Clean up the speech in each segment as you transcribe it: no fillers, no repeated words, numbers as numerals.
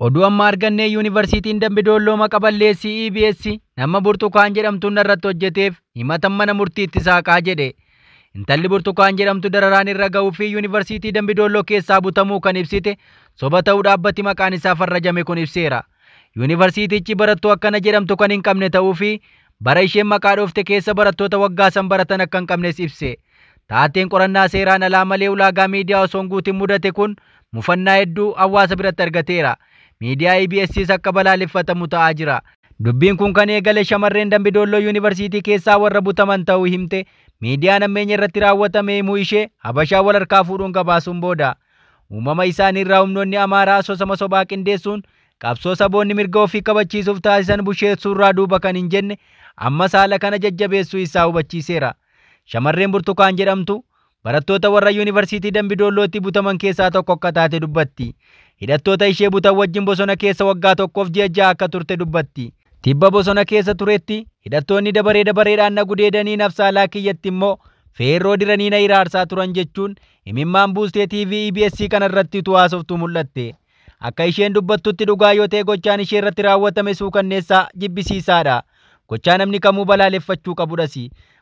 Oduu amma arganne Yuunivarsiitiin Dambidolloo maqaballeessii EBS nama Burtukaan jedhamtuun irratti hojjeteef himatan mana murtiitti saaqaa jedhe. Intalli Burtukaan jedhamtu dararaan irra ga'uu fi Yuunivarsiitii Dambidolloo keessaa butamuu kan ibsite soba ta'uu dhaabbati maqaan isaa farrajame kun ibseera. Yuunivarsiitichi barattuu akkana jedhamtu kan hin qabne ta'uu fi bara isheen maqaa dhoofte keessa barattoota waggaa san baratan akka hin qabnes ibse. Taateen qorannaa seeraan alaa malee ulaagaa miidiyaa osoo hin guutin mudate kun mufannaa hedduu hawaasa biratti argateera. Miidiyaa EBS akka balaaleffatamu ta'aa jira. Dubbiin kun kan eegale shamarreen Dambidolloo Yuunivarsiitii keessaa warra butaman ta'uu himte miidiyaan ammeenya irratti raawwatame himuu ishee Habashaa wal harkaa fuudhuun gabaasuun booda uumama isaanii irraa humnoonni Amaaraa asoosama sobaa qindeessuun qabsoo saboonni mirga ofii kabachiisuuf taasisan busheessuurraa duuba kan hin jenne ammas haala kana jajjabeessuu isaa hubachiiseera. Shamarreen Burtukaan jedhamtu barattoota warra Yuunivarsiitii Dambidollootti butaman keessaa tokko akka taate dubbatti. Hidhattoota ishee butan wajjin bosona keessa waggaa tokkoof ji'a ja'a akka turte dubbatti. Tibba bosona keessa turetti hidhattoonni dabareedhaan na gudeedanii nafsaalaa kiyyatti immoo feerroo diranii na iraarsaa turan jechuun imimmaan buustee TV EBS kanarratti haasoftu mul'atte. Akka isheen dubbattutti dhugaa yoo ta'e gochaan ishee irratti raawwatame suukanneessaa jibbisiisaadha. Gochaa namni kamuu balaaleffachuu qabudhas.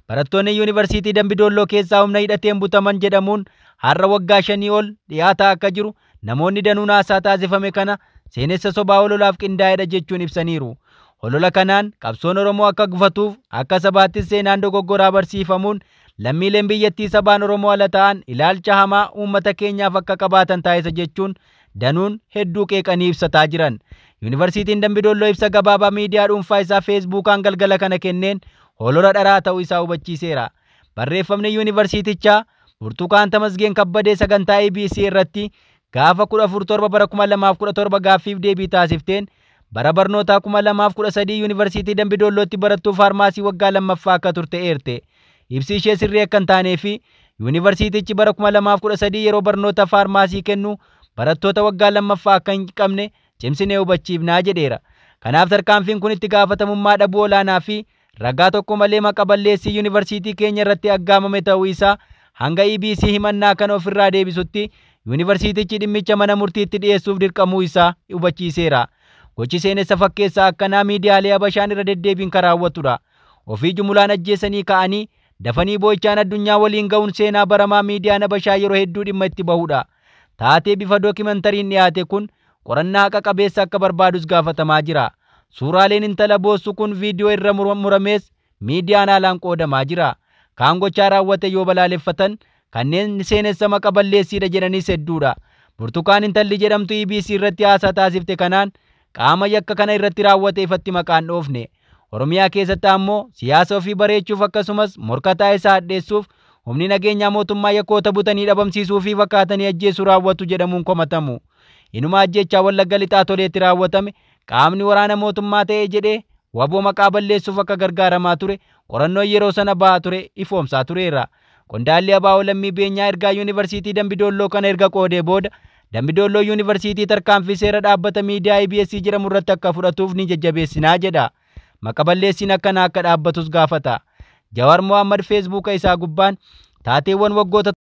Barattoonni Yuunivarsiitii Dambidolloo keessaa humna hidhateen butaman jedhamuun har'a waggaa 5 ol dhiyaataa akka jiru namoonni danuun haasaa taasifame kana seenessa sobaa hololaaf qindaa'edha jechuun ibsaniiru. Holola kanaan qabsoon Oromoo akka gufatuuf akka sabaattis seenaan dogoggoraa barsiifamuun lammiileen biyyattii sabaan Oromoo ala ta'an ilaalcha hamaa uummata keenyaaf akka qabaatan taasisa jechuun danuun hedduu qeeqanii ibsataa jiran. Yuunivarsiitiin Dambidolloo ibsa gabaabaa miidiyaa dhuunfaa isaa Feesbuukaan galgala kana kenneen holola dharaa ta'uu isaa hubachiiseera. Barreeffamni Yuunivarsiitichaa Burtukaan Tamasgeen Kabbadee sagantaa EBS irratti gaafa 14/7/2017 gaaffiif deebii taasifteen bara barnootaa 2013 Yuunivarsiitii Dambidollootti barattuu faarmaasii waggaa lammaffaa akka turte eerte. Ibsi ishee sirrii akka hin taanee fi Yuunivarsiitichi bara 2013 yeroo barnoota faarmaasii kennu barattoota waggaa lammaffaa akka hin qabne cimsinee hubachiifnaa jedheera. Kanaaf tarkaanfiin kun itti gaafatamummaa dhabuu olaanaa fi ragaa tokko malee maqaballeessii Yuunivarsiitii keenya irratti aggaamame ta'uu isaa hanga EBS himannaa kana ofirraa deebisutti Yuunivarsiitichi dhimmicha mana murtiitti dhiyeessuuf dirqamuu isaa hubachiiseera. Gochi seenessa fakkeessaa akkanaa miidiyaalee Habashaan irra deddeebiin kan raawwatudha. Ofii jumulaan ajjeesanii ka'anii dafanii boo'ichaan addunyaa waliin ga'uun seenaa baramaa miidiyaan Habashaa yeroo hedduu dhimma itti bahudha. Taatee bifa dookimentariin dhiyaate kun qorannaa haqa qabeessa akka barbaadus gaafatamaa jira. Suuraaleen intala boossu kun viidiyoo irra muramees miidiyaan haalaan qoodamaa jira. Kaan gochaa raawwate yoo balaaleffatan kanneen seenessa maqaballeessiidha jedhanis hedduudha. Burtukaan intalli jedhamtu EBS irratti haasaa taasifte kanaan qaama yakka kana irratti raawwate ifatti maqaan dhoofne. Oromiyaa keessatti ammoo siyaasa ofii bareechuuf akkasumas morkataa isaa hadheessuuf humni nageenyaa mootummaa yakkoota butanii dhabamsiisuu fi fakkaatanii ajjeesuu raawwatu jedhamuun komatamu. Inuma ajjechaa Wallagga Lixaa toleetti raawwatame qaamni waraana mootummaa ta'ee jedhee waboo maqaa balleessuuf akka gargaaramaa ture qorannoo yeroo sana ba'aa ture ifoomsaa tureera. Qondaalli ABO Lammii Beenyaa ergaa Yuunivarsiitii Dambidolloo kana erga qoodee booda Dambidolloo Yuunivarsiitii tarkaanfii seera dhaabbata miidiyaa EBS jedhamu irratti akka fudhatuuf ni jajjabeessinaa jedha. Maqaballeessiin akkanaa akka dhaabbatus gaafata. Jawaar Mohaammed Feesbuuka isaa gubbaan taateewwan waggoota